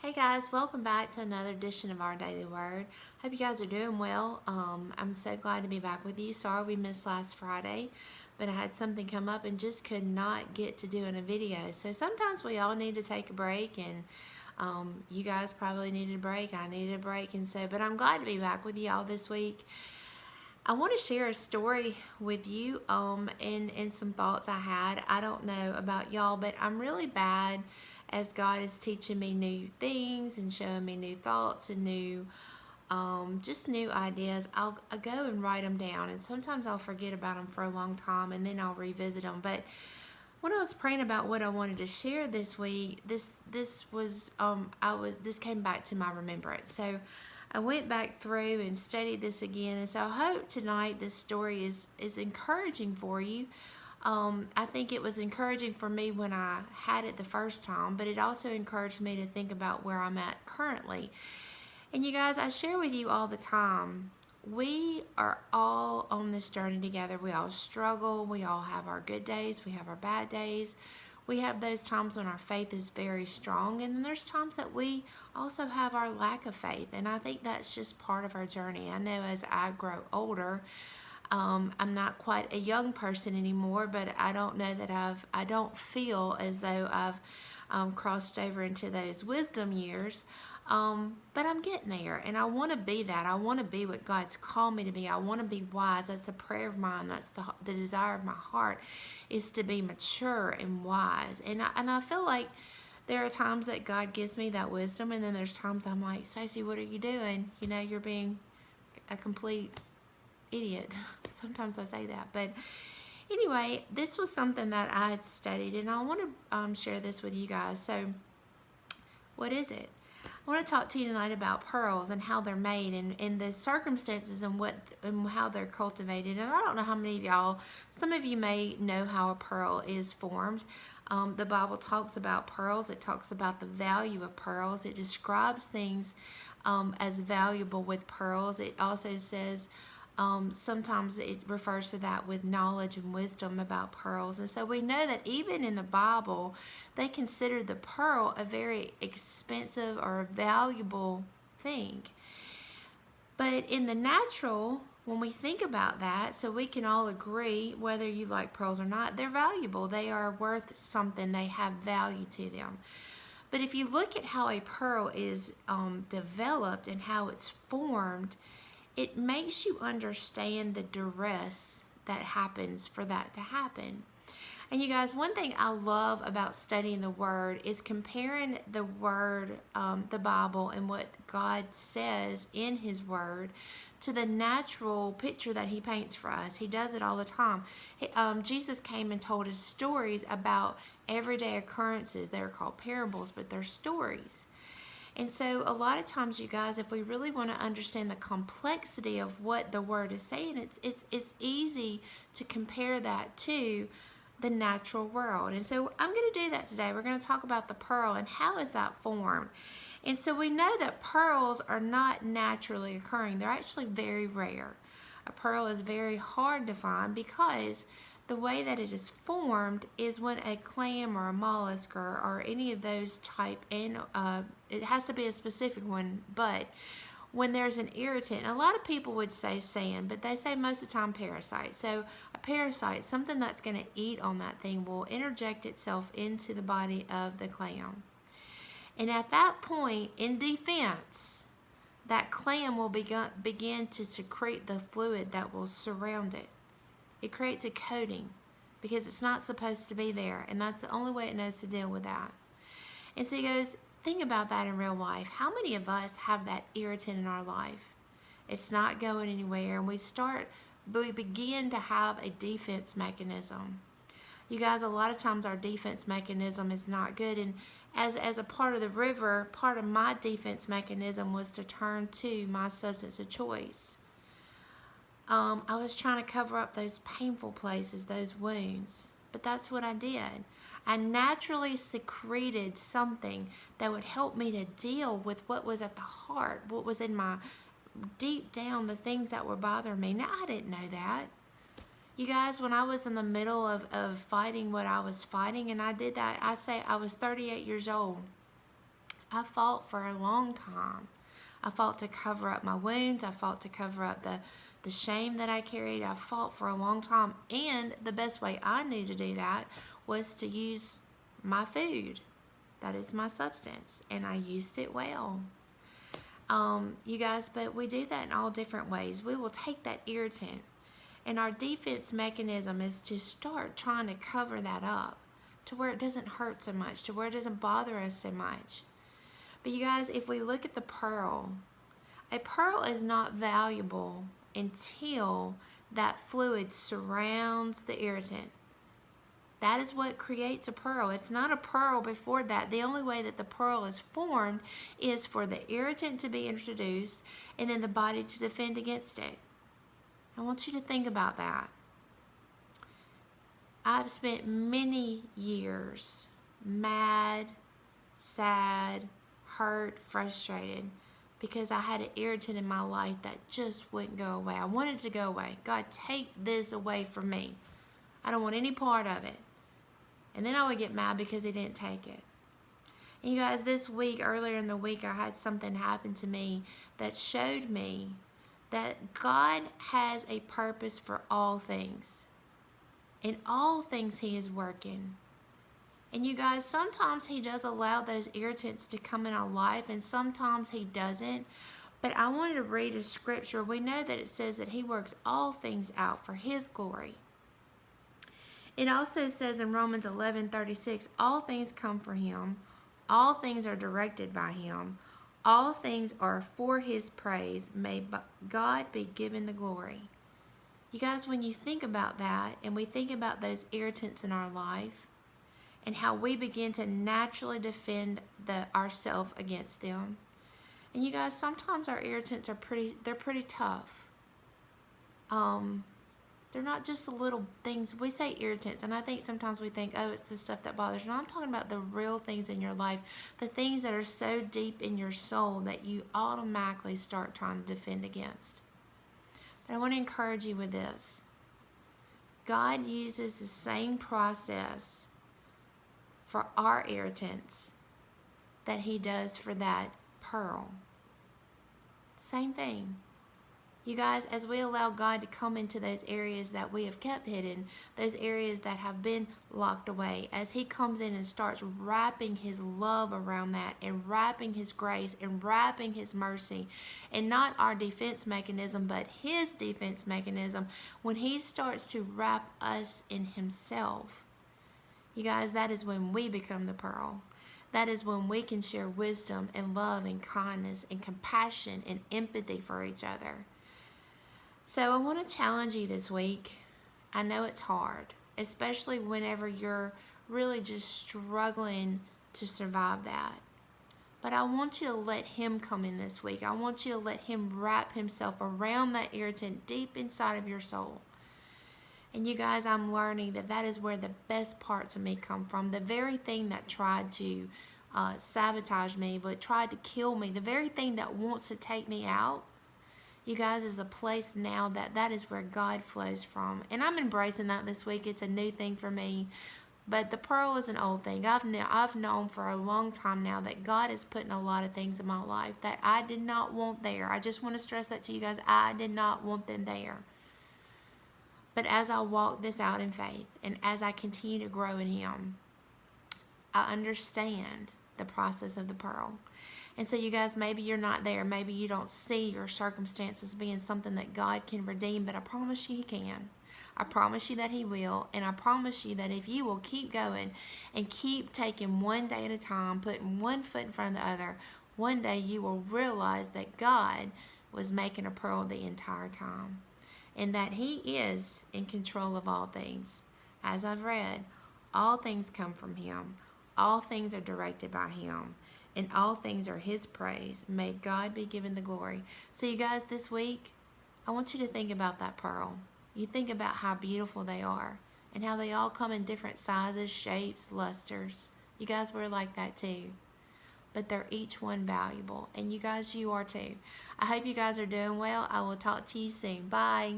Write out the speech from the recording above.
Hey guys, welcome back to another edition of our Daily Word. Hope you guys are doing well. I'm so glad to be back with you. Sorry we missed last Friday, but I had something come up and just could not get to doing a video. So sometimes we all need to take a break, and you guys probably needed a break. I needed a break, but I'm glad to be back with you all this week. I want to share a story with you and some thoughts I had. I don't know about y'all, but I'm really bad as God is teaching me new things and showing me new thoughts and just new ideas. I'll go and write them down, and sometimes I'll forget about them for a long time, and then I'll revisit them. But when I was praying about what I wanted to share this week, this came back to my remembrance. So I went back through and studied this again, and so I hope tonight this story is encouraging for you. I think it was encouraging for me when I had it the first time, but it also encouraged me to think about where I'm at currently. And you guys, I share with you all the time, we are all on this journey together. We all struggle. We all have our good days. We have our bad days. We have those times when our faith is very strong, and then there's times that we also have our lack of faith. And I think that's just part of our journey. I know as I grow older, I'm not quite a young person anymore, but I don't know that I don't feel as though I've crossed over into those wisdom years. But I'm getting there, and I want to be that. I want to be what God's called me to be. I want to be wise. That's a prayer of mine. That's the desire of my heart, is to be mature and wise. And I feel like there are times that God gives me that wisdom, and then there's times I'm like, Stacey, what are you doing? You know, you're being a complete idiot. Sometimes I say that, but anyway, this was something that I had studied, and I want to share this with you guys. So, what is it? I want to talk to you tonight about pearls and how they're made, and the circumstances and how they're cultivated. And I don't know how many of y'all, some of you may know how a pearl is formed. The Bible talks about pearls. It talks about the value of pearls. It describes things as valuable with pearls. It also says sometimes it refers to that with knowledge and wisdom about pearls. And so we know that even in the Bible, they considered the pearl a very expensive or a valuable thing. But in the natural, when we think about that, so we can all agree, whether you like pearls or not, they're valuable. They are worth something. They have value to them. But if you look at how a pearl is developed and how it's formed, it makes you understand the duress that happens for that to happen. And you guys, one thing I love about studying the Word is comparing the Word, the Bible, and what God says in His Word to the natural picture that He paints for us. He does it all the time. Jesus came and told us stories about everyday occurrences. They're called parables, but they're stories. And so a lot of times, you guys, if we really want to understand the complexity of what the Word is saying, it's easy to compare that to the natural world. And so I'm going to do that today. We're going to talk about the pearl and how is that formed. And so we know that pearls are not naturally occurring. They're actually very rare. A pearl is very hard to find because the way that it is formed is when a clam or a mollusk or any of those type, and it has to be a specific one, but when there's an irritant, a lot of people would say sand, but they say most of the time parasite. So a parasite, something that's going to eat on that thing, will interject itself into the body of the clam. And at that point, in defense, that clam will begin to secrete the fluid that will surround it. It creates a coating because it's not supposed to be there, and that's the only way it knows to deal with that. And so he goes, think about that in real life. How many of us have that irritant in our life? It's not going anywhere, and we begin to have a defense mechanism. You guys, a lot of times our defense mechanism is not good, and as a part of the river, part of my defense mechanism was to turn to my substance of choice. I was trying to cover up those painful places, those wounds. But that's what I did. I naturally secreted something that would help me to deal with what was at the heart, what was in my deep down, the things that were bothering me. Now, I didn't know that. You guys, when I was in the middle of fighting what I was fighting, and I did that, I say I was 38 years old. I fought for a long time. I fought to cover up my wounds. I fought to cover up the shame that I carried. I fought for a long time. And the best way I knew to do that was to use my food. That is my substance. And I used it well. You guys, but we do that in all different ways. We will take that irritant, and our defense mechanism is to start trying to cover that up to where it doesn't hurt so much, to where it doesn't bother us so much. But you guys, if we look at the pearl, a pearl is not valuable until that fluid surrounds the irritant. That is what creates a pearl. It's not a pearl before that. The only way that the pearl is formed is for the irritant to be introduced and then the body to defend against it. I want you to think about that. I've spent many years mad, sad, hurt, frustrated because I had an irritant in my life that just wouldn't go away. I wanted it to go away. God, take this away from me. I don't want any part of it. And then I would get mad because he didn't take it. And you guys, this week, earlier in the week, I had something happen to me that showed me that God has a purpose for all things. In all things, he is working. And you guys, sometimes he does allow those irritants to come in our life, and sometimes he doesn't. But I wanted to read a scripture. We know that it says that he works all things out for his glory. It also says in Romans 11:36, all things come from him. All things are directed by him. All things are for his praise. May God be given the glory. You guys, when you think about that, and we think about those irritants in our life, and how we begin to naturally defend ourselves against them. And you guys, sometimes our irritants are pretty tough. They're not just the little things. We say irritants, and I think sometimes we think, oh, it's the stuff that bothers you. No, I'm talking about the real things in your life, the things that are so deep in your soul that you automatically start trying to defend against. But I want to encourage you with this. God uses the same process for our irritants that he does for that pearl. Same thing. You guys, as we allow God to come into those areas that we have kept hidden, those areas that have been locked away, as he comes in and starts wrapping his love around that, and wrapping his grace, and wrapping his mercy, and not our defense mechanism, but his defense mechanism, when he starts to wrap us in himself, you guys, that is when we become the pearl. That is when we can share wisdom and love and kindness and compassion and empathy for each other. So I want to challenge you this week. I know it's hard, especially whenever you're really just struggling to survive that. But I want you to let him come in this week. I want you to let him wrap himself around that irritant deep inside of your soul. And you guys, I'm learning that is where the best parts of me come from. The very thing that tried to sabotage me, but tried to kill me, the very thing that wants to take me out, you guys, is a place now that is where God flows from. And I'm embracing that this week. It's a new thing for me. But the pearl is an old thing. I've known for a long time now that God is putting a lot of things in my life that I did not want there. I just want to stress that to you guys. I did not want them there. But as I walk this out in faith, and as I continue to grow in him, I understand the process of the pearl. And so you guys, maybe you're not there. Maybe you don't see your circumstances being something that God can redeem, but I promise you he can. I promise you that he will. And I promise you that if you will keep going and keep taking one day at a time, putting one foot in front of the other, one day you will realize that God was making a pearl the entire time. And that he is in control of all things. As I've read, all things come from him. All things are directed by him. And all things are his praise. May God be given the glory. So you guys, this week, I want you to think about that pearl. You think about how beautiful they are. And how they all come in different sizes, shapes, lusters. You guys were like that too. But they're each one valuable. And you guys, you are too. I hope you guys are doing well. I will talk to you soon. Bye.